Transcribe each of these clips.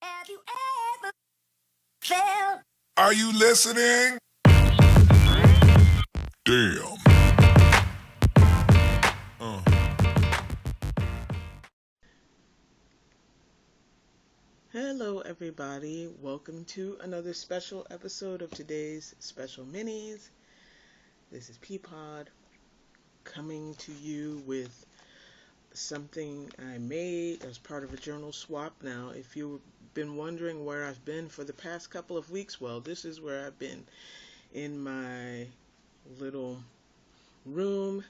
Have you ever felt? Are you listening? Damn. Hello, everybody. Welcome to another special episode of today's Special Minis. This is Peapod coming to you with something I made as part of a journal swap. Now, if you've been wondering where I've been for the past couple of weeks, well, this is where I've been in my little room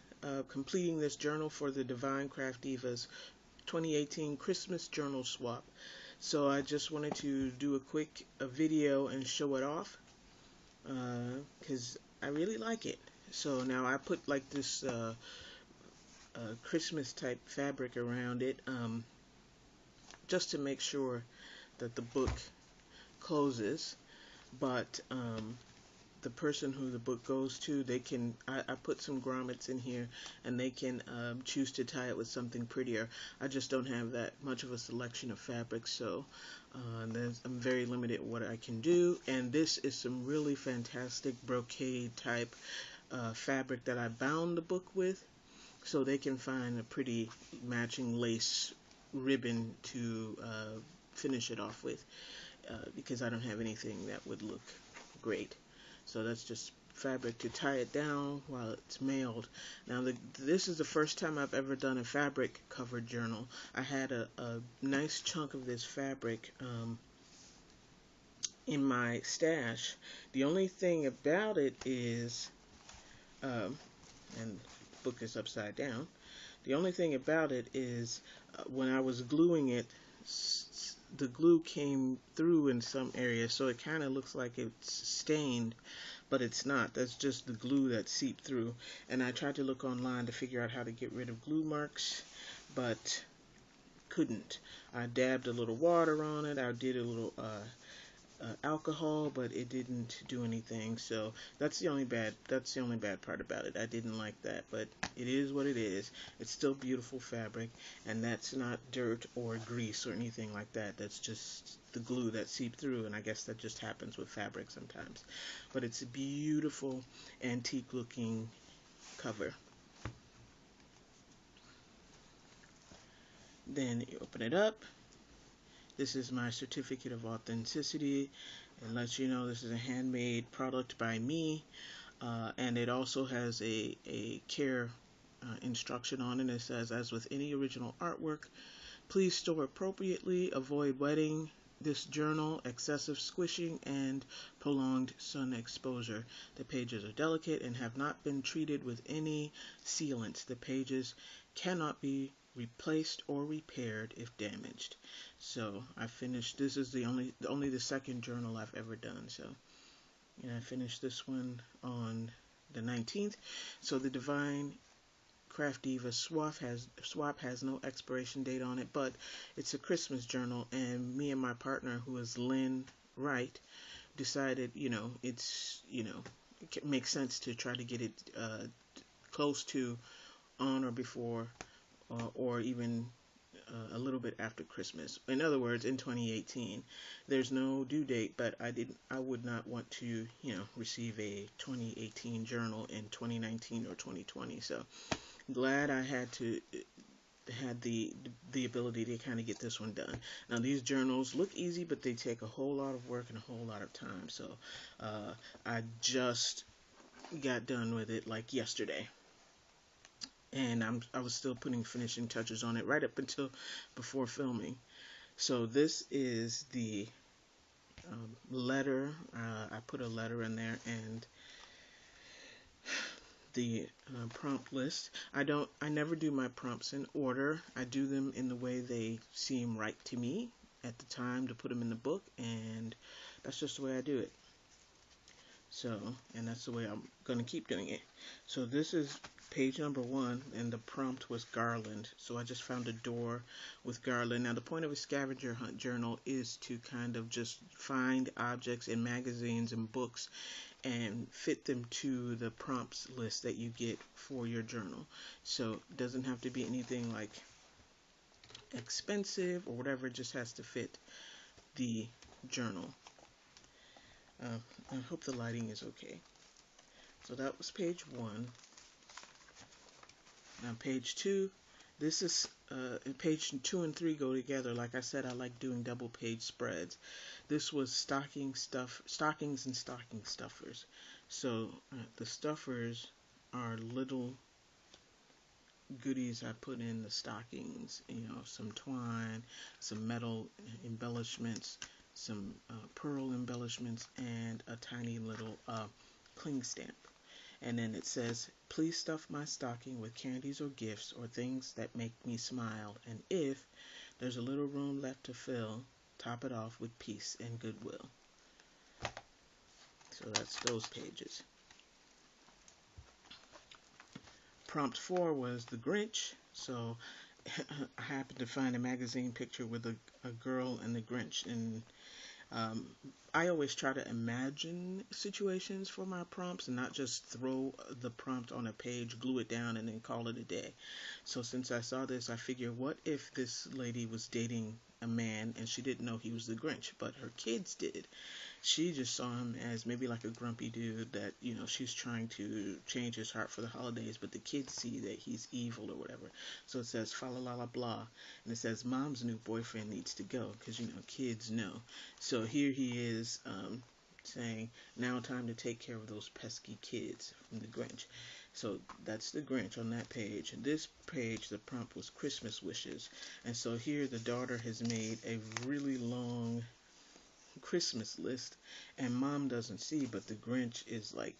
completing this journal for the Divine Craft Divas 2018 Christmas Journal Swap. So I just wanted to do a quick video and show it off because I really like it. So now I put like this Christmas type fabric around it just to make sure that the book closes, but the person who the book goes to, they can, I put some grommets in here and they can choose to tie it with something prettier. I just don't have that much of a selection of fabrics, so I'm very limited what I can do. And this is some really fantastic brocade type fabric that I bound the book with, so they can find a pretty matching lace ribbon to finish it off with, because I don't have anything that would look great. So that's just fabric to tie it down while it's mailed. Now this is the first time I've ever done a fabric covered journal. I had a nice chunk of this fabric in my stash. The only thing about it is, and the book is upside down. The only thing about it is when I was gluing it, the glue came through in some areas, so it kind of looks like it's stained, but it's not. That's just the glue that seeped through. And I tried to look online to figure out how to get rid of glue marks, but couldn't. I dabbed a little water on it. I did a little alcohol, but it didn't do anything. So that's the only bad part about it. I didn't like that, but it is what it is. It's still beautiful fabric, and that's not dirt or grease or anything like that. That's just the glue that seeped through, and I guess that just happens with fabric sometimes. But it's a beautiful antique looking cover. Then you open it up. This is my certificate of authenticity. It lets you know this is a handmade product by me, and it also has a care instruction on it. It says, as with any original artwork, please store appropriately, avoid wetting this journal, excessive squishing, and prolonged sun exposure. The pages are delicate and have not been treated with any sealants. The pages cannot be replaced or repaired if damaged. So I finished, this is the only the second journal I've ever done. So I finished this one on the 19th. So the Divine Craft Diva swap has no expiration date on it, but it's a Christmas journal, and me and my partner, who is Lynne Wright, decided it makes sense to try to get it close to, on or before, or even a little bit after Christmas. In other words, in 2018. There's no due date, but I would not want to, receive a 2018 journal in 2019 or 2020. So glad I had the ability to kind of get this one done. Now these journals look easy, but they take a whole lot of work and a whole lot of time. So I just got done with it like yesterday, and I was still putting finishing touches on it right up until before filming. So this is the letter. I put a letter in there, and the prompt list. I never do my prompts in order. I do them in the way they seem right to me at the time to put them in the book, and that's just the way I do it. So, and that's the way I'm going to keep doing it. So this is page number 1, and the prompt was garland. So I just found a door with garland. Now the point of a scavenger hunt journal is to kind of just find objects in magazines and books and fit them to the prompts list that you get for your journal. So it doesn't have to be anything like expensive or whatever, it just has to fit the journal. I hope the lighting is okay. So that was page 1. Now page 2, this is page 2 and 3 go together. Like I said, I like doing double page spreads. This was stockings and stocking stuffers. So the stuffers are little goodies I put in the stockings. You know, some twine, some metal embellishments, some pearl embellishments, and a tiny little cling stamp. And then it says, please stuff my stocking with candies or gifts or things that make me smile. And if there's a little room left to fill, top it off with peace and goodwill. So that's those pages. Prompt 4 was the Grinch. So I happened to find a magazine picture with a girl and the Grinch. And I always try to imagine situations for my prompts and not just throw the prompt on a page, glue it down, and then call it a day. So since I saw this, I figured, what if this lady was dating a man and she didn't know he was the Grinch, but her kids did? She just saw him as maybe like a grumpy dude that, you know, she's trying to change his heart for the holidays, but the kids see that he's evil or whatever. So it says, fa la la la blah, and it says, mom's new boyfriend needs to go, because, you know, kids know. So here he is saying, now time to take care of those pesky kids, from the Grinch. So that's the Grinch on that page. This page, the prompt was Christmas wishes. And so here the daughter has made a really long Christmas list, and mom doesn't see, but the Grinch is like,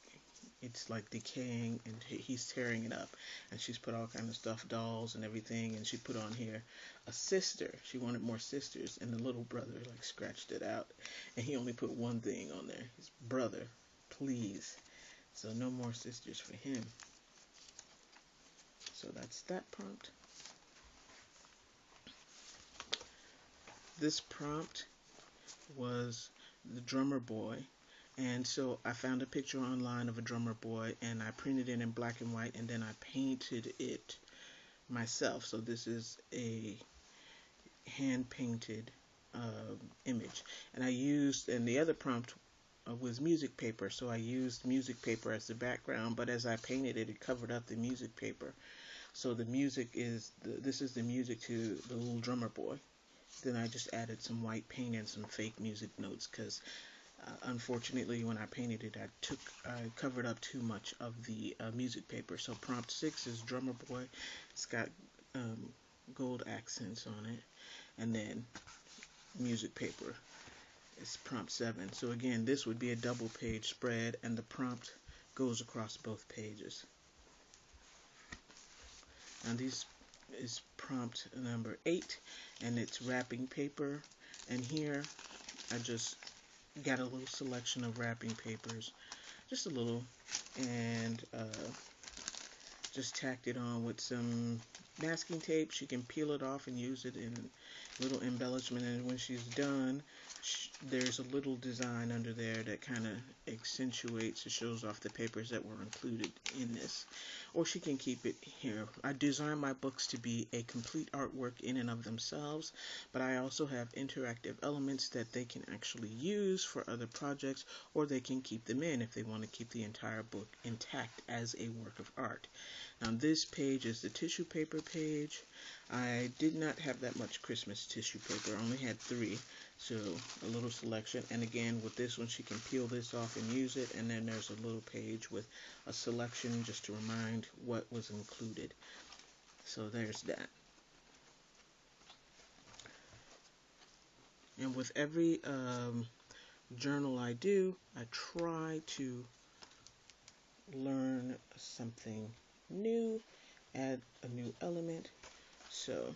it's like decaying, and he's tearing it up. And she's put all kind of stuffed dolls and everything, and she put on here a sister. She wanted more sisters, and the little brother like scratched it out, and he only put one thing on there: his brother, please. So no more sisters for him. So that's that prompt. This prompt was the drummer boy. And so I found a picture online of a drummer boy, and I printed it in black and white, and then I painted it myself. So this is a hand painted image. And and the other prompt was music paper. So I used music paper as the background, but as I painted it, it covered up the music paper. So the music is, this is the music to the little drummer boy. Then I just added some white paint and some fake music notes, because unfortunately when I painted it, I covered up too much of the music paper. So prompt 6 is drummer boy. It's got gold accents on it. And then music paper is prompt 7. So again, this would be a double page spread, and the prompt goes across both pages. And this is prompt number 8, and it's wrapping paper. And here I just got a little selection of wrapping papers, just a little, and just tacked it on with some masking tape. She can peel it off and use it in little embellishment, and when she's done, there's a little design under there that kind of accentuates and shows off the papers that were included in this. Or she can keep it here. I design my books to be a complete artwork in and of themselves, but I also have interactive elements that they can actually use for other projects, or they can keep them in if they want to keep the entire book intact as a work of art. Now this page is the tissue paper page. I did not have that much Christmas tissue paper. I only had 3, so a little selection. And again, with this one, she can peel this off and use it. And then there's a little page with a selection just to remind what was included. So there's that. And with every journal I do, I try to learn something new, add a new element. So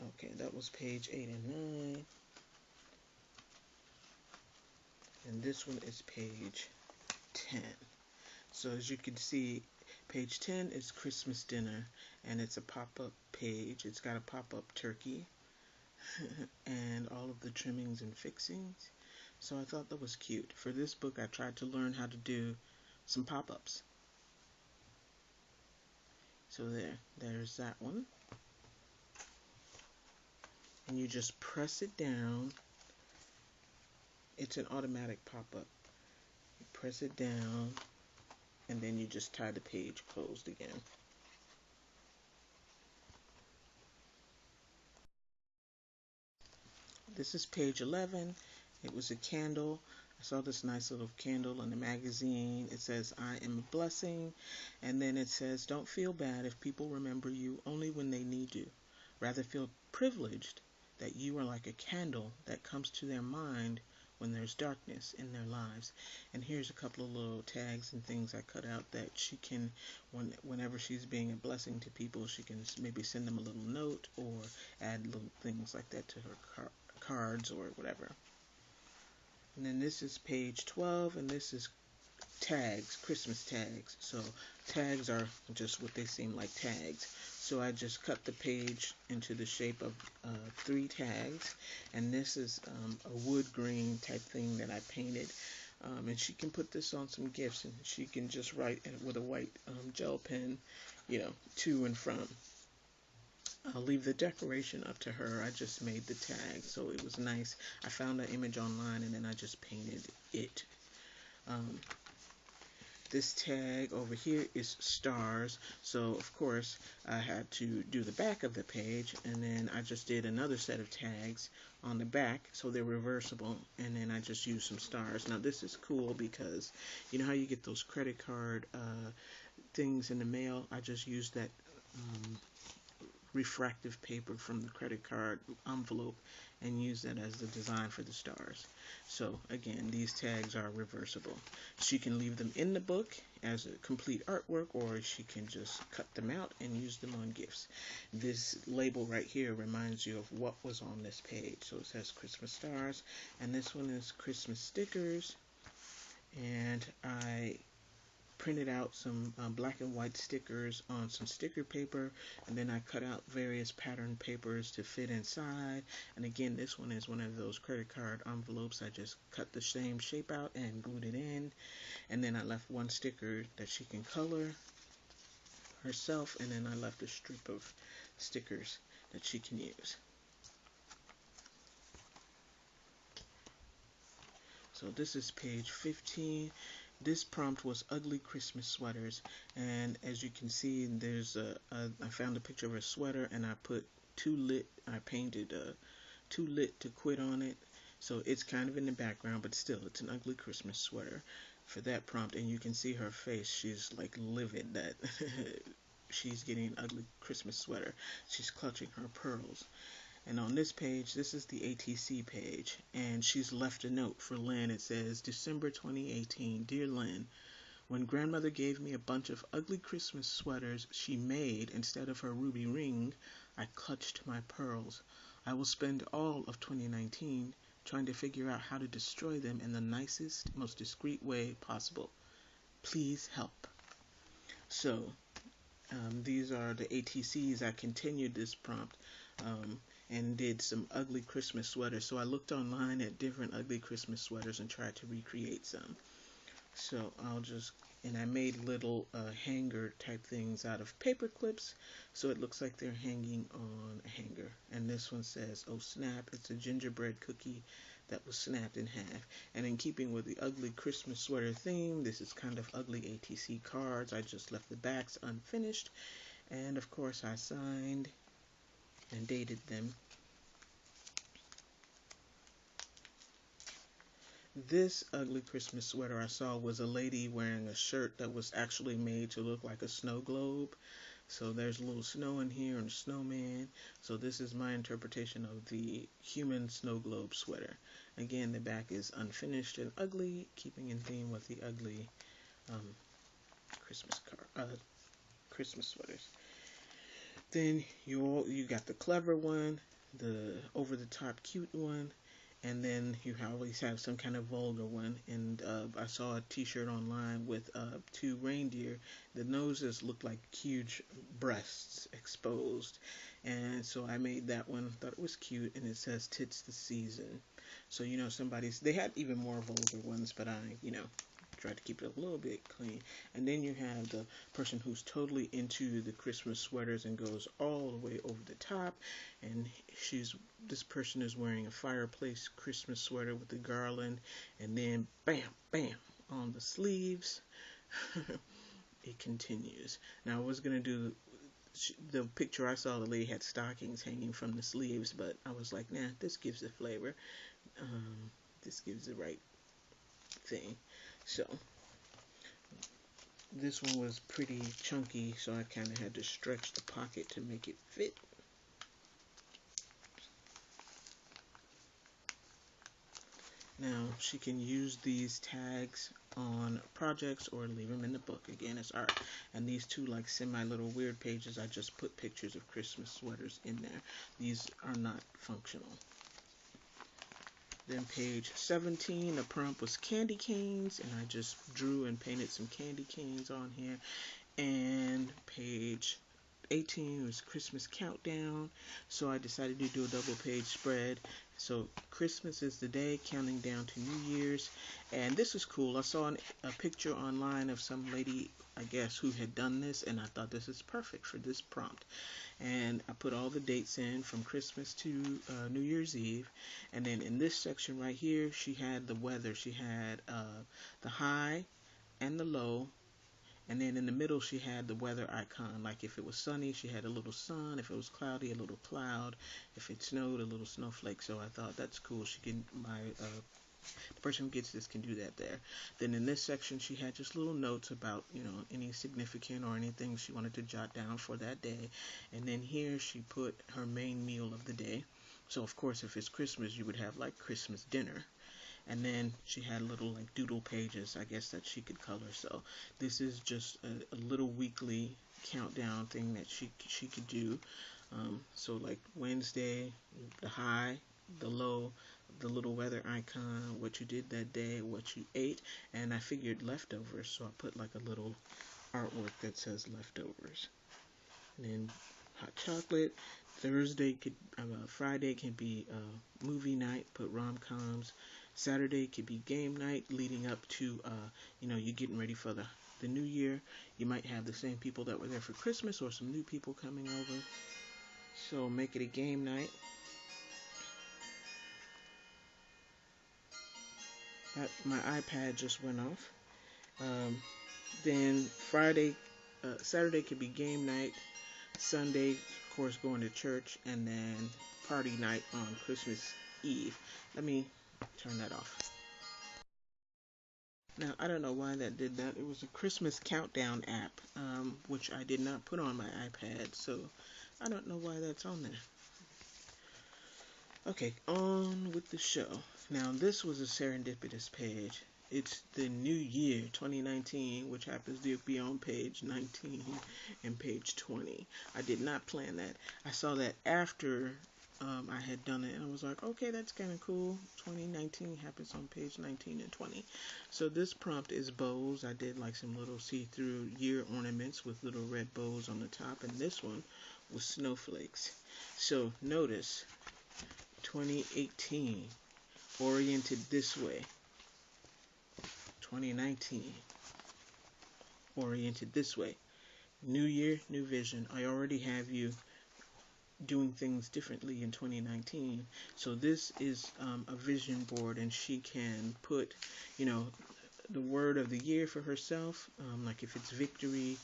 okay, that was page 8 and 9. And this one is page 10. So as you can see, page 10 is Christmas dinner, and it's a pop-up page. It's got a pop-up turkey and all of the trimmings and fixings. So I thought that was cute. For this book, I tried to learn how to do some pop-ups. So there's that one. and you just press it down. It's an automatic pop-up. You press it down, and then you just tie the page closed again. This is page 11. It was a candle. I saw this nice little candle in the magazine. It says, "I am a blessing." And then it says, "Don't feel bad if people remember you only when they need you. Rather feel privileged that you are like a candle that comes to their mind when there's darkness in their lives." And here's a couple of little tags and things I cut out that she can, whenever she's being a blessing to people, she can maybe send them a little note or add little things like that to her cards or whatever. And then this is page 12, and this is tags, Christmas tags. So tags are just what they seem like, tags. So I just cut the page into the shape of 3 tags, and this is a wood grain type thing that I painted. And she can put this on some gifts, and she can just write with a white gel pen, to and from. I'll leave the decoration up to her. I just made the tag, so it was nice. I found an image online, and then I just painted it. This tag over here is stars, so of course I had to do the back of the page, and then I just did another set of tags on the back, so they're reversible, and then I just used some stars. Now this is cool because you know how you get those credit card things in the mail? I just used that refractive paper from the credit card envelope and use that as the design for the stars. So again, these tags are reversible. She can leave them in the book as a complete artwork, or she can just cut them out and use them on gifts. This label right here reminds you of what was on this page. So it says Christmas stars, and this one is Christmas stickers, and I printed out some black and white stickers on some sticker paper, and then I cut out various pattern papers to fit inside. And again, this one is one of those credit card envelopes. I just cut the same shape out and glued it in, and then I left one sticker that she can color herself, and then I left a strip of stickers that she can use. So this is page 15. This prompt was ugly Christmas sweaters, and as you can see, there's I found a picture of a sweater, and I put I painted too lit to quit on it, so it's kind of in the background, but still, it's an ugly Christmas sweater for that prompt. And you can see her face, she's like livid that she's getting an ugly Christmas sweater. She's clutching her pearls. And on this page, this is the ATC page, and she's left a note for Lynne. It says, December 2018, Dear Lynne, when grandmother gave me a bunch of ugly Christmas sweaters she made instead of her ruby ring, I clutched my pearls. I will spend all of 2019 trying to figure out how to destroy them in the nicest, most discreet way possible. Please help. So, these are the ATCs. I continued this prompt. And did some ugly Christmas sweaters. So I looked online at different ugly Christmas sweaters and tried to recreate some. So and I made little hanger type things out of paper clips, so it looks like they're hanging on a hanger. And this one says, "Oh snap, it's a gingerbread cookie that was snapped in half." And in keeping with the ugly Christmas sweater theme, this is kind of ugly ATC cards. I just left the backs unfinished, and of course I signed and dated them. This ugly Christmas sweater I saw was a lady wearing a shirt that was actually made to look like a snow globe. So there's a little snow in here and a snowman. So this is my interpretation of the human snow globe sweater. Again, the back is unfinished and ugly, keeping in theme with the ugly Christmas sweaters. Then you got the clever one, the over-the-top cute one, and then you always have some kind of vulgar one. And I saw a t-shirt online with 2 reindeer. The noses looked like huge breasts exposed, and so I made that one. Thought it was cute, and it says "Tits the season." So they had even more vulgar ones, but I try to keep it a little bit clean. And then you have the person who's totally into the Christmas sweaters and goes all the way over the top. And this person is wearing a fireplace Christmas sweater with the garland, and then bam, bam on the sleeves. It continues. Now I was gonna do the picture I saw. The lady had stockings hanging from the sleeves, but I was like, nah, this gives the flavor. This gives the right thing. So this one was pretty chunky, so I kind of had to stretch the pocket to make it fit. Now she can use these tags on projects or leave them in the book. Again, it's art. And these two like semi little weird pages, I just put pictures of Christmas sweaters in there. These are not functional. Then page 17, the prompt was candy canes, and I just drew and painted some candy canes on here. And page 18 was Christmas countdown, so I decided to do a double page spread. So Christmas is the day, counting down to New Year's. And this is cool. I saw a picture online of some lady, I guess, who had done this, and I thought this is perfect for this prompt. And I put all the dates in from Christmas to New Year's Eve. And then in this section right here, she had the weather. She had the high and the low. And then in the middle, she had the weather icon. Like if it was sunny, she had a little sun. If it was cloudy, a little cloud. If it snowed, a little snowflake. So I thought that's cool. She can, the person who gets this can do that there. Then in this section, she had just little notes about, any significant or anything she wanted to jot down for that day. And then here she put her main meal of the day. So of course, if it's Christmas, you would have like Christmas dinner. And then she had little like doodle pages, I guess, that she could color. So this is just a little weekly countdown thing that she could do. So like Wednesday, the high, the low, the little weather icon, what you did that day, what you ate, and I figured leftovers, so I put like a little artwork that says leftovers. And then hot chocolate. Friday can be movie night, put rom-coms. Saturday could be game night leading up to, you getting ready for the new year. You might have the same people that were there for Christmas or some new people coming over. So make it a game night. My iPad just went off. Then Saturday could be game night. Sunday, of course, going to church, and then party night on Christmas Eve. Let me turn that off. Now, I don't know why that did that. It was a Christmas countdown app, which I did not put on my iPad, so I don't know why that's on there. Okay, on with the show. Now, this was a serendipitous page. It's the new year, 2019, which happens to be on page 19 and page 20. I did not plan that. I saw that after I had done it, and I was like, okay, that's kind of cool. 2019 happens on page 19 and 20. So this prompt is bows. I did like some little see-through year ornaments with little red bows on the top, and this one was snowflakes. So notice 2018 oriented this way. 2019 oriented this way. New year, new vision. I already have you doing things differently in 2019. So this is a vision board, and she can put, the word of the year for herself. Like if it's victory,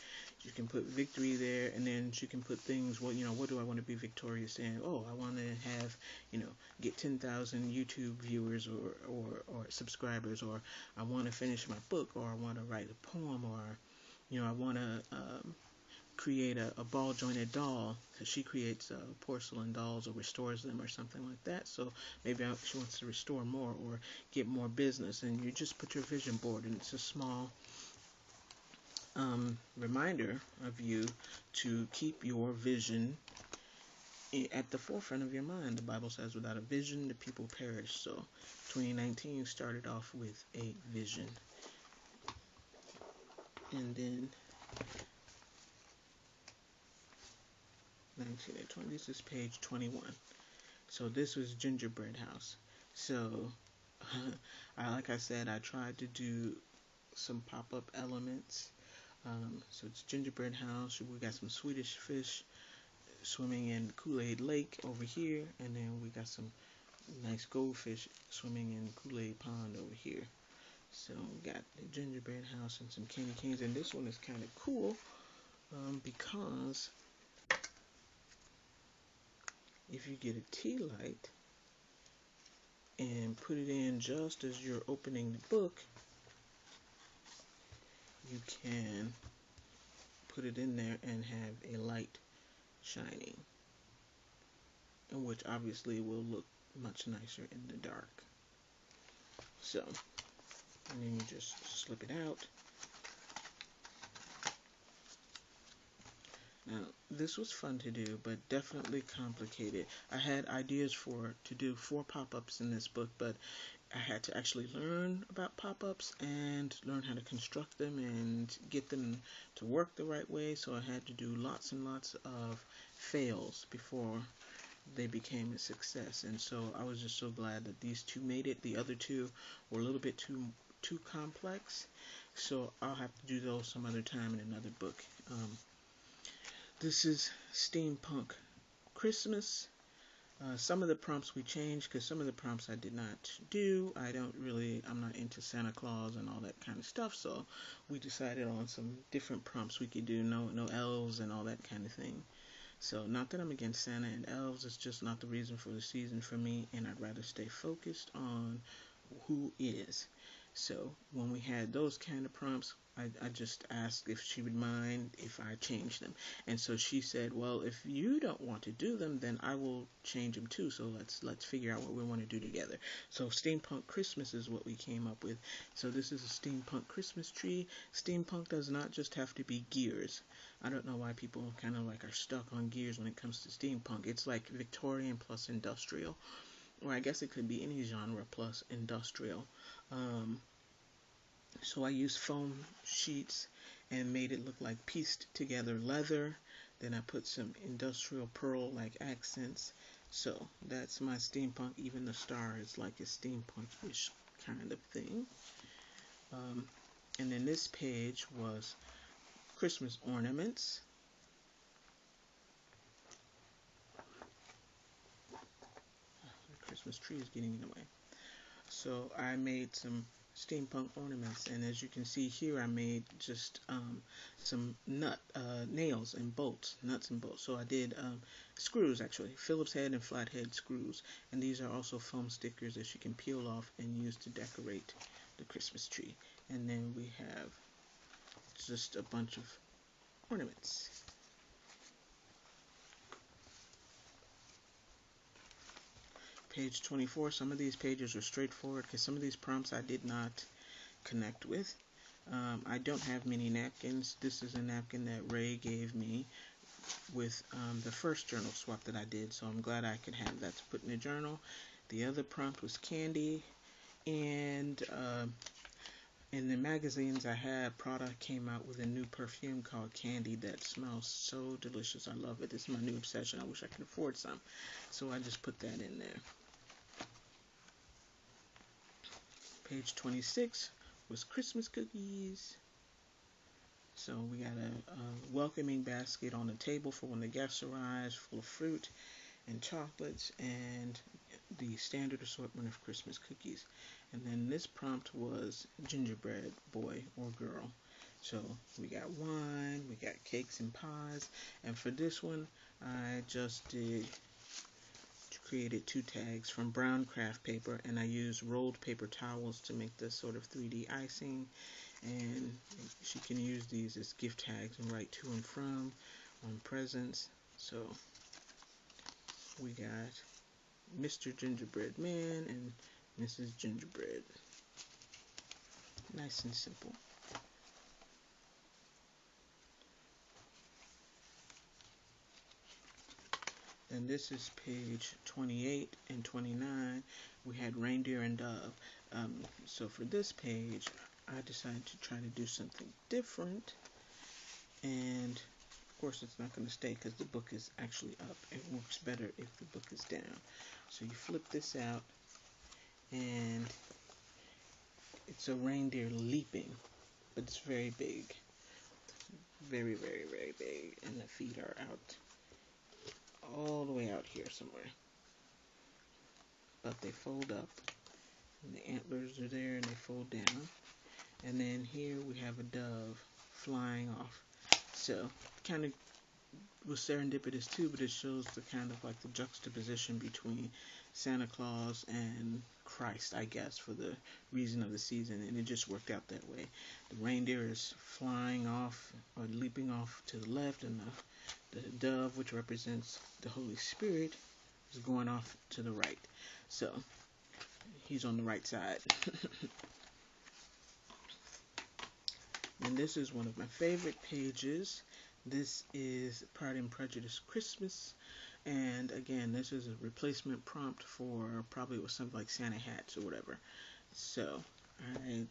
you can put victory there, and then she can put things, what do I want to be victorious in? Oh, I want to have, get 10,000 YouTube viewers or subscribers, or I want to finish my book, or I want to write a poem, or, I want to create a ball jointed doll. She creates porcelain dolls or restores them or something like that. So maybe she wants to restore more or get more business, and you just put your vision board, and it's a small reminder of you to keep your vision at the forefront of your mind. The Bible says without a vision the people perish. So 2019 started off with a vision. And then 19 and 20, this is page 21. So this was Gingerbread House. So like I said, I tried to do some pop-up elements. So it's gingerbread house. We got some Swedish fish swimming in Kool-Aid Lake over here, and then we got some nice goldfish swimming in Kool-Aid Pond over here. So we got the gingerbread house and some candy canes, and this one is kind of cool because if you get a tea light and put it in just as you're opening the book, you can put it in there and have a light shining, and which obviously will look much nicer in the dark. So, and then you just slip it out. Now, this was fun to do, but definitely complicated. I had ideas to do 4 pop-ups in this book, but I had to actually learn about pop-ups and learn how to construct them and get them to work the right way. So I had to do lots and lots of fails before they became a success. And so I was just so glad that these 2 made it. The other 2 were a little bit too complex, so I'll have to do those some other time in another book. This is Steampunk Christmas. Some of the prompts we changed because some of the prompts I did not do. I'm not into Santa Claus and all that kind of stuff, so we decided on some different prompts we could do. No elves and all that kind of thing. So not that I'm against Santa and elves, it's just not the reason for the season for me, and I'd rather stay focused on who is. So when we had those kind of prompts, I just asked if she would mind if I changed them. And so she said, well, if you don't want to do them, then I will change them too. So let's figure out what we want to do together. So Steampunk Christmas is what we came up with. So this is a steampunk Christmas tree. Steampunk does not just have to be gears. I don't know why people kind of like are stuck on gears when it comes to steampunk. It's like Victorian plus industrial. Or I guess it could be any genre plus industrial. So I used foam sheets and made it look like pieced together leather. Then I put some industrial pearl like accents. So that's my steampunk. Even the star is like a steampunk-ish kind of thing. And then this page was Christmas ornaments. The Christmas tree is getting in the way. So I made some steampunk ornaments, and as you can see here, I made just some nails and bolts, nuts and bolts. So I did screws, actually, Phillips head and flathead screws, and these are also foam stickers that you can peel off and use to decorate the Christmas tree. And then we have just a bunch of ornaments. Page 24, some of these pages are straightforward because some of these prompts I did not connect with. I don't have many napkins. This is a napkin that Ray gave me with the first journal swap that I did, so I'm glad I could have that to put in the journal. The other prompt was candy, and in the magazines I had, Prada came out with a new perfume called Candy that smells so delicious. I love it. This is my new obsession. I wish I could afford some, so I just put that in there. Page 26 was Christmas cookies. So we got a welcoming basket on the table for when the guests arrive, full of fruit and chocolates, and the standard assortment of Christmas cookies. And then this prompt was gingerbread boy or girl. So we got wine, we got cakes and pies, and for this one I just created 2 tags from brown craft paper, and I used rolled paper towels to make this sort of 3D icing. And she can use these as gift tags and write to and from on presents. So we got Mr. Gingerbread Man and Mrs. Gingerbread. Nice and simple. And this is page 28 and 29. We had reindeer and dove. So for this page, I decided to try to do something different. And of course, it's not going to stay because the book is actually up. It works better if the book is down. So you flip this out, and it's a reindeer leaping. but it's very big. Very, very, very big. And the feet are out, all the way out here somewhere. But they fold up. And the antlers are there and they fold down. And then here we have a dove flying off. So, kind of was serendipitous too, but it shows the kind of like the juxtaposition between Santa Claus and Christ, I guess, for the reason of the season, and it just worked out that way. The reindeer is flying off or leaping off to the left, and the dove, which represents the Holy Spirit, is going off to the right. So he's on the right side. And this is one of my favorite pages. This is Pride and Prejudice Christmas. And again, this is a replacement prompt for probably it was something like Santa hats or whatever. So I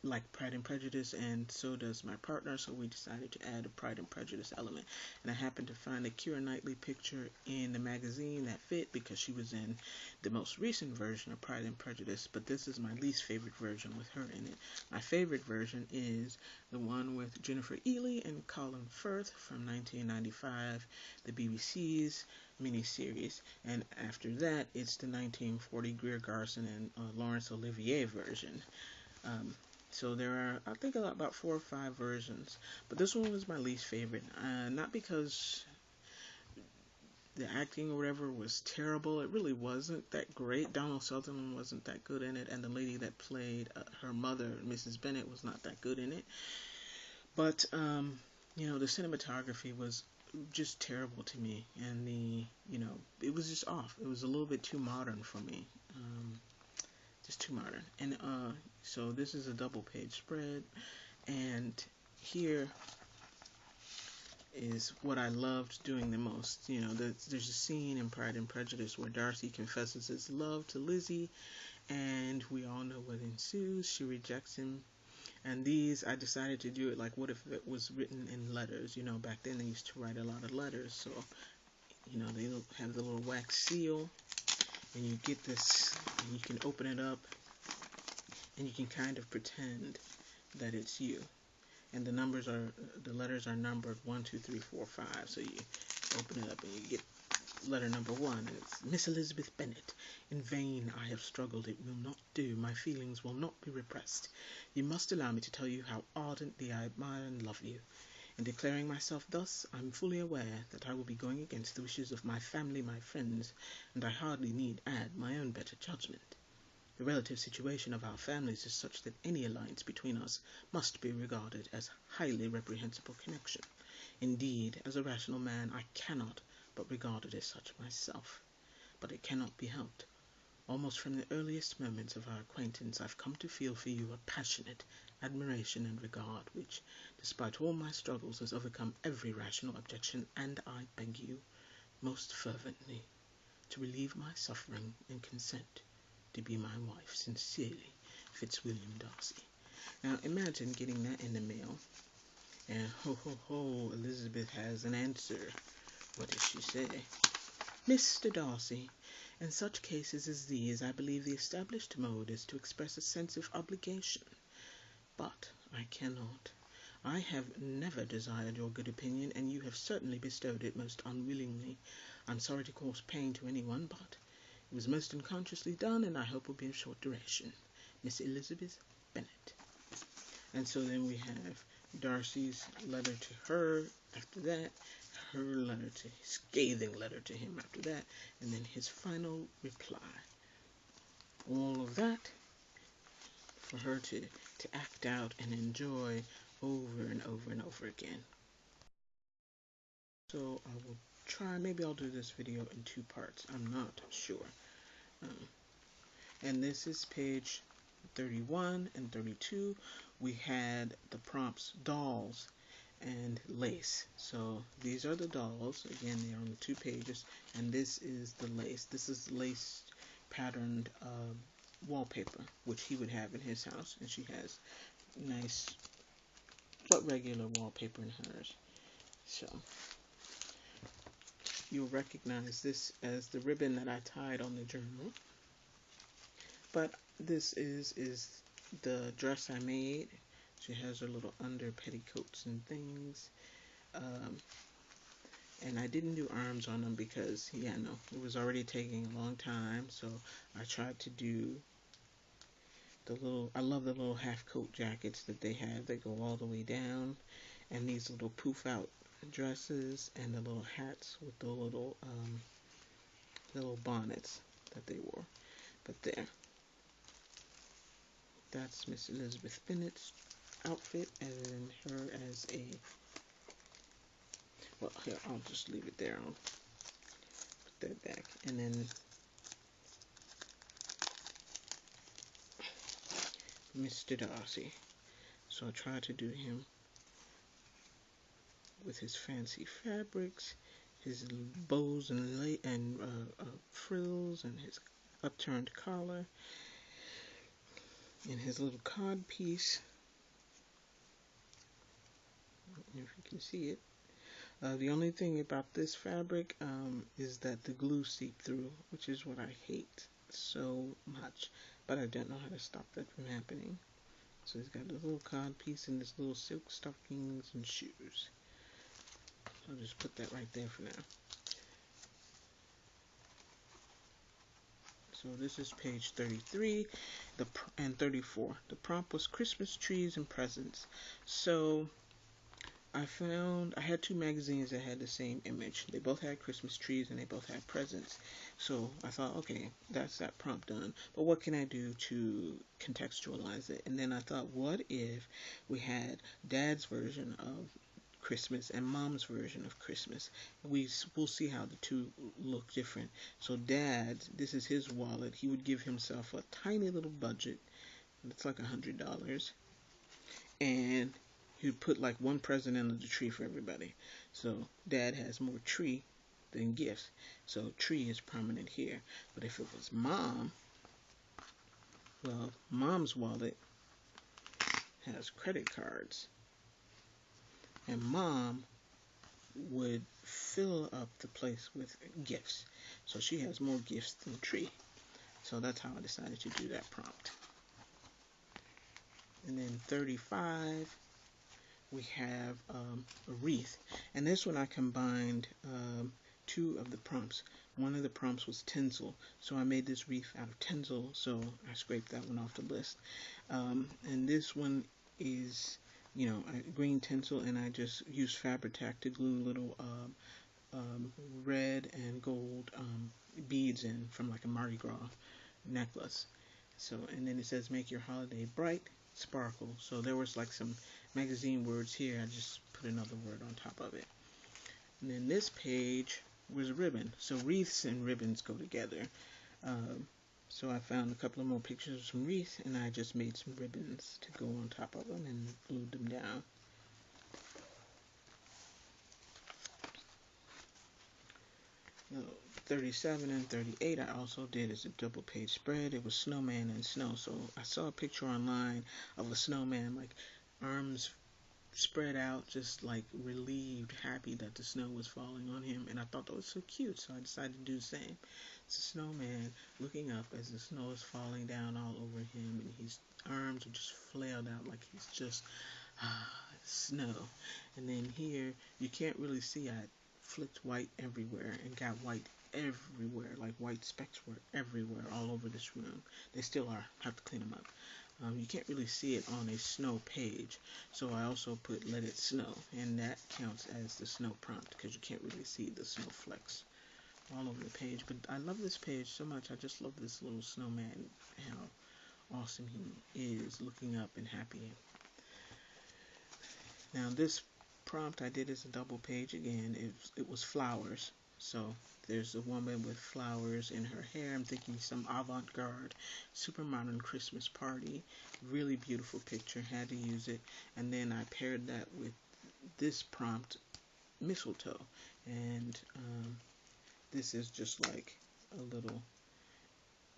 like Pride and Prejudice, and so does my partner, so we decided to add a Pride and Prejudice element. And I happened to find a Keira Knightley picture in the magazine that fit because she was in the most recent version of Pride and Prejudice, but this is my least favorite version with her in it. My favorite version is the one with Jennifer Ely and Colin Firth from 1995, the BBC's miniseries, and after that it's the 1940 Greer Garson and Laurence Olivier version. So there are, I think, about 4 or 5 versions, but this one was my least favorite. Not because the acting or whatever was terrible. It really wasn't that great. Donald Sutherland wasn't that good in it, and the lady that played her mother, Mrs. Bennet, was not that good in it. But the cinematography was just terrible to me, and it was just off. It was a little bit too modern for me. Just too modern. And so this is a double page spread, and here is what I loved doing the most. There's a scene in Pride and Prejudice where Darcy confesses his love to Lizzie, and we all know what ensues. She rejects him. And these, I decided to do it like, what if it was written in letters? Back then they used to write a lot of letters, so they have the little wax seal, and you get this, and you can open it up, and you can kind of pretend that it's you. And the letters are numbered 1, 2, 3, 4, 5. So you open it up and you get letter number 1, and it's Miss Elizabeth Bennet. In vain I have struggled, it will not do, my feelings will not be repressed. You must allow me to tell you how ardently I admire and love you. In declaring myself thus, I am fully aware that I will be going against the wishes of my family, my friends, and I hardly need add my own better judgment. The relative situation of our families is such that any alliance between us must be regarded as highly reprehensible connection. Indeed, as a rational man, I cannot but regard it as such myself. But it cannot be helped. Almost from the earliest moments of our acquaintance, I've come to feel for you a passionate admiration and regard, which, despite all my struggles, has overcome every rational objection, and I beg you, most fervently, to relieve my suffering and consent to be my wife. Sincerely, Fitzwilliam Darcy. Now, imagine getting that in the mail, and ho, Elizabeth has an answer. What does she say? Mr. Darcy, in such cases as these, I believe the established mode is to express a sense of obligation. But I cannot. I have never desired your good opinion, and you have certainly bestowed it most unwillingly. I'm sorry to cause pain to anyone, but it was most unconsciously done, and I hope will be of short duration. Miss Elizabeth Bennet. And so then we have Darcy's letter to her after that, her letter to scathing letter to him after that, and then his final reply. All of that for her to act out and enjoy over and over and over again. So I will try, maybe I'll do this video in 2 parts, I'm not sure. And this is page 31 and 32. We had the prompts dolls and lace. So these are the dolls. Again, they are on the 2 pages, and this is the lace. This is lace patterned wallpaper, which he would have in his house, and she has nice but regular wallpaper in hers. So you'll recognize this as the ribbon that I tied on the journal. But this is the dress I made. She has her little under petticoats and things. And I didn't do arms on them because, yeah, no, it was already taking a long time. So I tried to do the little, I love the little half coat jackets that they have. They go all the way down. And these little poof out dresses and the little hats with the little bonnets that they wore. But there, that's Miss Elizabeth Bennet's outfit, and her as a, well, here, I'll just leave it there. I'll put that back. And then Mr. Darcy. So I tried to do him with his fancy fabrics, his bows and frills, and his upturned collar, and his little cod piece. If you can see it. The only thing about this fabric is that the glue seeped through, which is what I hate so much. But I don't know how to stop that from happening. So he's got a little cod piece and this little silk stockings and shoes. I'll just put that right there for now. So this is page 33 and 34. The prompt was Christmas trees and presents. So I had two magazines that had the same image. They both had Christmas trees and they both had presents. So I thought, okay, that's that prompt done. But what can I do to contextualize it? And then I thought, what if we had Dad's version of Christmas and Mom's version of Christmas? We'll see how the two look different. So Dad, this is his wallet. He would give himself a tiny little budget. It's like $100. And he would put like one present under the tree for everybody. So Dad has more tree than gifts. So tree is prominent here. But if it was Mom, well, Mom's wallet has credit cards. And Mom would fill up the place with gifts. So she has more gifts than tree. So that's how I decided to do that prompt. And then 35, we have a wreath. And this one I combined two of the prompts. One of the prompts was tinsel. So I made this wreath out of tinsel. So I scraped that one off the list. And this one is, green tinsel. And I just used Fabri-Tac to glue little red and gold beads in from like a Mardi Gras necklace. So, and then it says make your holiday bright, sparkle. So there was like some magazine words here. I just put another word on top of it. And then this page was ribbon. So wreaths and ribbons go together. So I found a couple of more pictures of some wreaths, and I just made some ribbons to go on top of them and glued them down. Now, 37 and 38 I also did as a double page spread. It was snowman and snow. So I saw a picture online of a snowman, like arms spread out, just like relieved, happy that the snow was falling on him. And I thought that was so cute, so I decided to do the same. It's a snowman looking up as the snow is falling down all over him, and his arms are just flailed out like he's just snow. And then here, you can't really see, I flicked white everywhere and got white everywhere, like white specks were everywhere all over this room. They still are, have to clean them up. You can't really see it on a snow page, so I also put let it snow, and that counts as the snow prompt because you can't really see the snowflakes all over the page. But I love this page so much. I just love this little snowman, how awesome he is, looking up and happy. Now this prompt I did as a double page again. It was flowers. So there's a woman with flowers in her hair. I'm thinking some avant-garde, super modern Christmas party. Really beautiful picture. Had to use it. And then I paired that with this prompt, mistletoe. And this is just like a little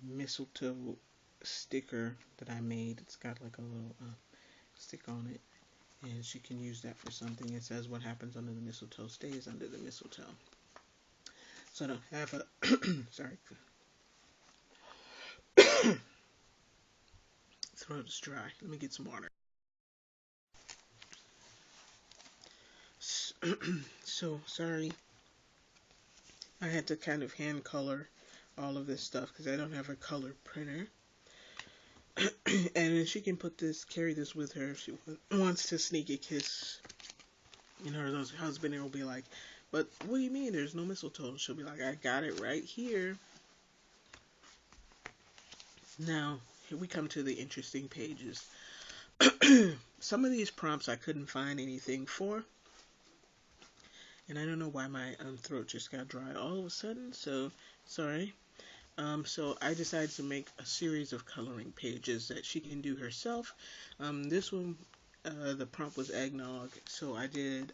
mistletoe sticker that I made. It's got like a little stick on it. And she can use that for something. It says what happens under the mistletoe stays under the mistletoe. So I don't have a sorry, throat is dry. Let me get some water. So sorry, I had to kind of hand color all of this stuff because I don't have a color printer. And then she can carry this with her if she wants to sneak a kiss. And her husband will be like, "But what do you mean there's no mistletoe?" She'll be like, "I got it right here." Now, here we come to the interesting pages. Some of these prompts I couldn't find anything for. And I don't know why my throat just got dry all of a sudden, so sorry. So I decided to make a series of coloring pages that she can do herself. This one, the prompt was eggnog, so I did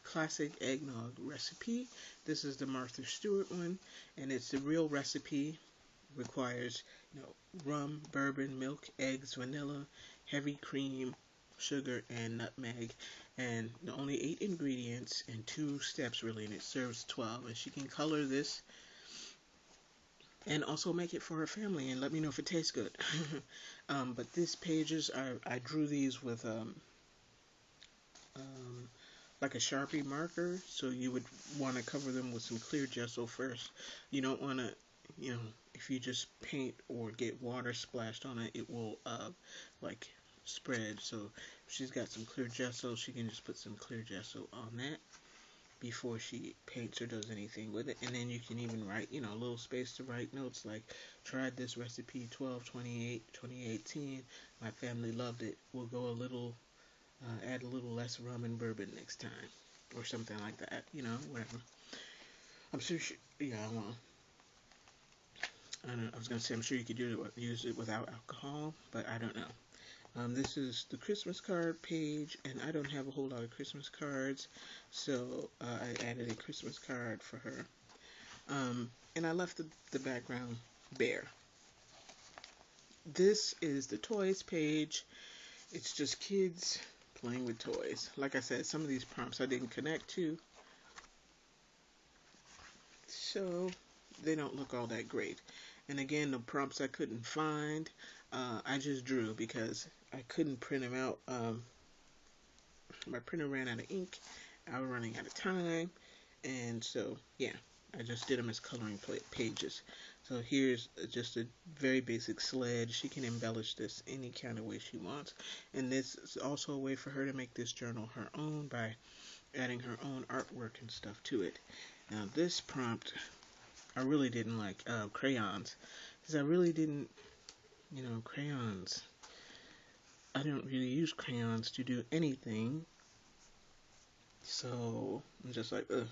classic eggnog recipe. This is the Martha Stewart one, and it's the real recipe. Requires, rum, bourbon, milk, eggs, vanilla, heavy cream, sugar, and nutmeg. And only 8 ingredients and 2 steps really, and it serves 12. And she can color this and also make it for her family and let me know if it tastes good. But these pages, I drew these with like a Sharpie marker, so you would want to cover them with some clear gesso first. You don't want to, if you just paint or get water splashed on it, it will like spread. So if she's got some clear gesso, she can just put some clear gesso on that before she paints or does anything with it. And then you can even write, a little space to write notes like, tried this recipe 12/28/2018. My family loved it. We'll go a little, add a little less rum and bourbon next time, or something like that. Whatever. I'm sure. Yeah, well, I don't know. I was gonna say I'm sure you could use it without alcohol, but I don't know. This is the Christmas card page, and I don't have a whole lot of Christmas cards, so I added a Christmas card for her. And I left the background bare. This is the toys page. It's just kids playing with toys. Like I said, some of these prompts I didn't connect to, so they don't look all that great. And again, the prompts I couldn't find, I just drew because I couldn't print them out. My printer ran out of ink. I was running out of time, and so yeah, I just did them as coloring pages. So here's just a very basic sled. She can embellish this any kind of way she wants, and this is also a way for her to make this journal her own by adding her own artwork and stuff to it. Now this prompt, I really didn't like crayons, because I really didn't, crayons. I don't really use crayons to do anything. So I'm just like, ugh.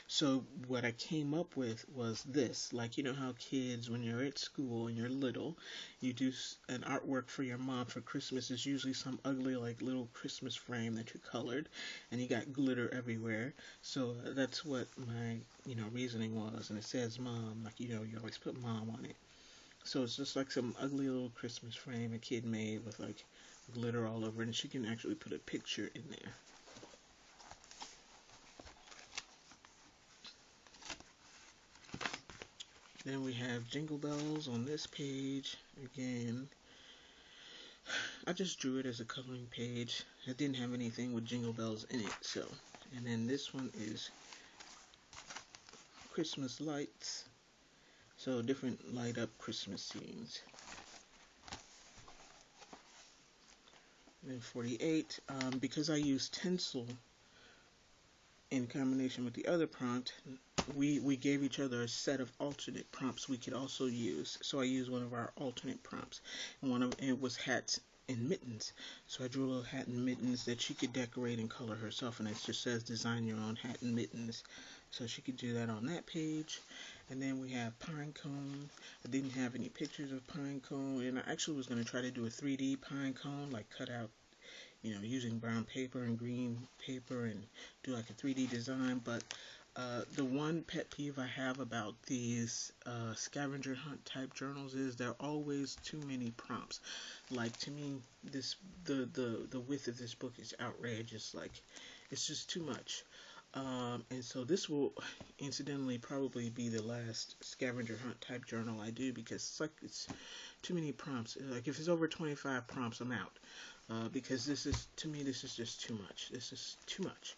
So what I came up with was this. Like, how kids, when you're at school and you're little, you do an artwork for your mom for Christmas. It's usually some ugly, like, little Christmas frame that you colored, and you got glitter everywhere. So that's what my, reasoning was. And it says mom, like, you always put mom on it. So it's just like some ugly little Christmas frame a kid made with, like, glitter all over it, and she can actually put a picture in there. Then we have Jingle Bells on this page. Again, I just drew it as a coloring page. It didn't have anything with Jingle Bells in it, so. And then this one is Christmas lights. So different light up Christmas scenes. And then 48, because I use tinsel in combination with the other prompt, we gave each other a set of alternate prompts we could also use. So I used one of our alternate prompts, and one of it was hats and mittens. So I drew a little hat and mittens that she could decorate and color herself, and it just says design your own hat and mittens. So she could do that on that page. And then we have pine cone. I didn't have any pictures of pine cone, and I actually was going to try to do a 3D pine cone, like cut out, using brown paper and green paper and do like a 3D design. But the one pet peeve I have about these scavenger hunt type journals is there are always too many prompts. Like, to me, the width of this book is outrageous. Like, it's just too much. And so this will incidentally probably be the last scavenger hunt type journal I do, because it's too many prompts. Like, if it's over 25 prompts, I'm out. Because this is, to me, this is just too much. This is too much.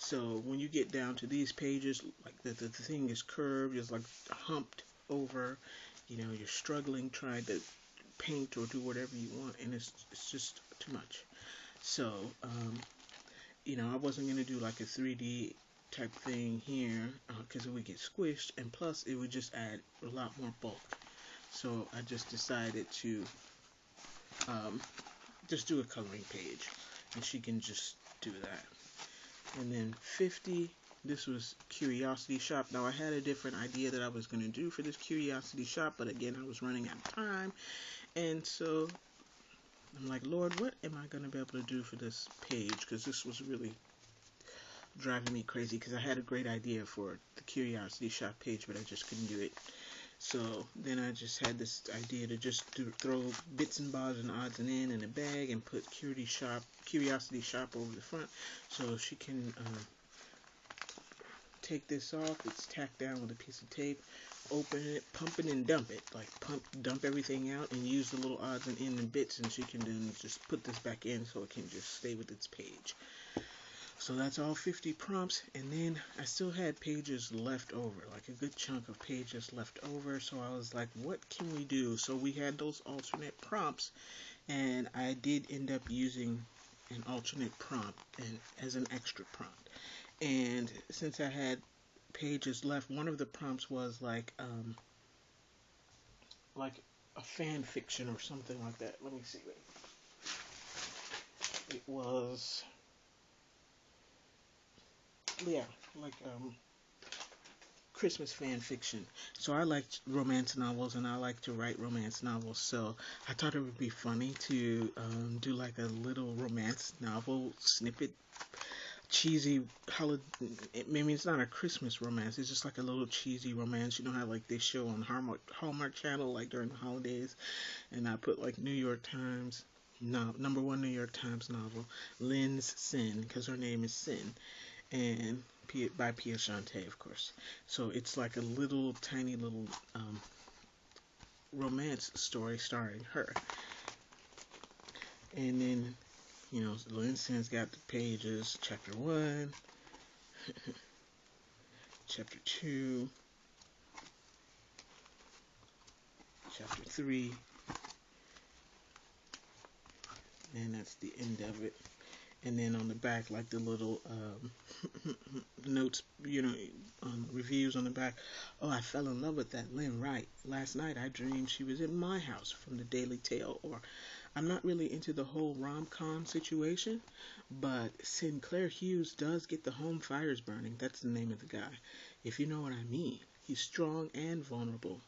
So when you get down to these pages, like the thing is curved, it's like humped over. You're struggling trying to paint or do whatever you want, and it's just too much. So I wasn't gonna do like a 3D type thing here because it would get squished, and plus it would just add a lot more bulk. So I just decided to um, just do a coloring page, and she can just do that. And then 50, this was Curiosity Shop. Now I had a different idea that I was going to do for this Curiosity Shop, but again I was running out of time, and so I'm like, Lord, what am I going to be able to do for this page? Because this was really driving me crazy, because I had a great idea for the Curiosity Shop page, but I just couldn't do it. So then I just had this idea to just throw bits and bobs and odds and ends in a bag and put Curiosity Shop over the front, so she can take this off. It's tacked down with a piece of tape. Open it, pump it, and dump it. Like dump everything out, and use the little odds and ends and bits, and she can then just put this back in so it can just stay with its page. So that's all 50 prompts, and then I still had pages left over, like a good chunk of pages left over. So I was like, what can we do? So we had those alternate prompts, and I did end up using an alternate prompt and as an extra prompt. And since I had pages left, one of the prompts was like a fan fiction or something like that. Let me see. Wait. It was, yeah, like Christmas fan fiction. So I like romance novels, and I like to write romance novels. So I thought it would be funny to do like a little romance novel snippet, cheesy holiday. Maybe it's not a Christmas romance. It's just like a little cheesy romance. You know how like they show on Hallmark Channel like during the holidays. And I put like New York Times. No, #1 New York Times novel, Lynne's Sin, because her name is Sin, and by Pia Shante, of course. So it's like a little, tiny little romance story starring her. And then, Lynne's Sin's got the pages, chapter 1, chapter 2, chapter 3, and that's the end of it. And then on the back, like the little notes, reviews on the back. Oh, I fell in love with that Lynne Wright. Last night I dreamed she was in my house, from the Daily Tale. Or, I'm not really into the whole rom-com situation, but Sinclair Hughes does get the home fires burning. That's the name of the guy, if you know what I mean. He's strong and vulnerable.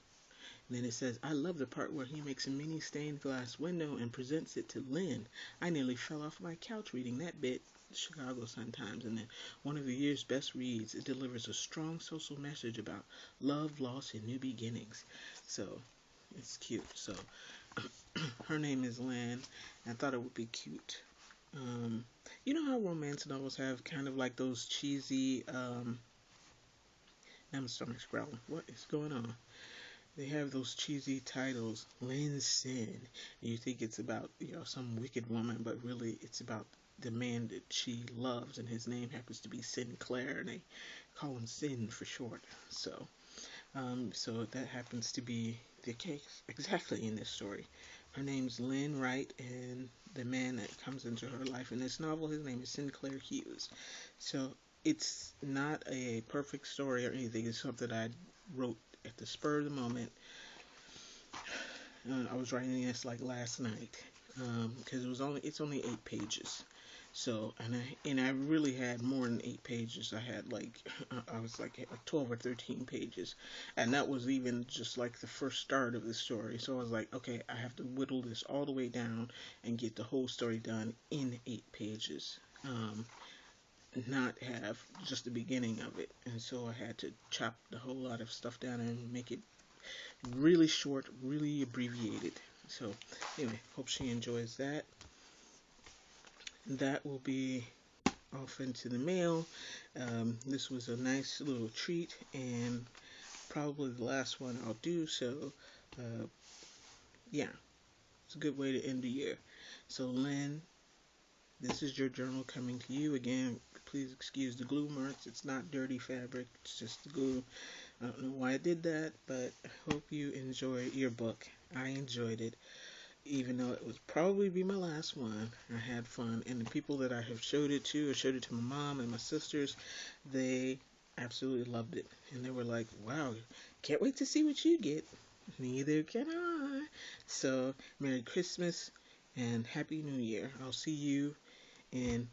And then it says, I love the part where he makes a mini stained glass window and presents it to Lynne. I nearly fell off my couch reading that bit. Chicago Sun-Times. And then, one of the year's best reads. It delivers a strong social message about love, loss, and new beginnings. So it's cute. So her name is Lynne. I thought it would be cute. You know how romance novels have kind of like those cheesy now my stomach's growling. What is going on? They have those cheesy titles, Lynne's Sin, and you think it's about, some wicked woman, but really it's about the man that she loves, and his name happens to be Sinclair, and they call him Sin for short. So that happens to be the case exactly in this story. Her name's Lynne Wright, and the man that comes into her life in this novel, his name is Sinclair Hughes. So it's not a perfect story or anything. It's something I wrote at the spur of the moment. I was writing this like last night, because it's only 8 pages. So and I really had more than 8 pages. I had I was like 12 or 13 pages, and that was even just like the first start of the story. So I was like, okay, I have to whittle this all the way down and get the whole story done in 8 pages. Not have just the beginning of it. And so I had to chop the whole lot of stuff down and make it really short, really abbreviated. So anyway, hope she enjoys that. That will be off into the mail. This was a nice little treat, and probably the last one I'll do. So yeah, it's a good way to end the year. So Lynne, this is your journal coming to you again. Please excuse the glue marks. It's not dirty fabric. It's just the glue. I don't know why I did that, but I hope you enjoy your book. I enjoyed it, even though it would probably be my last one. I had fun, and the people that I have showed it to, I showed it to my mom and my sisters, they absolutely loved it, and they were like, wow, can't wait to see what you get. Neither can I. So, Merry Christmas and Happy New Year. I'll see you in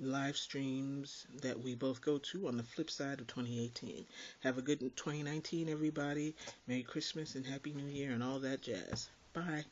live streams that we both go to on the flip side of 2018. Have a good 2019, everybody. Merry Christmas and Happy New Year and all that jazz. Bye.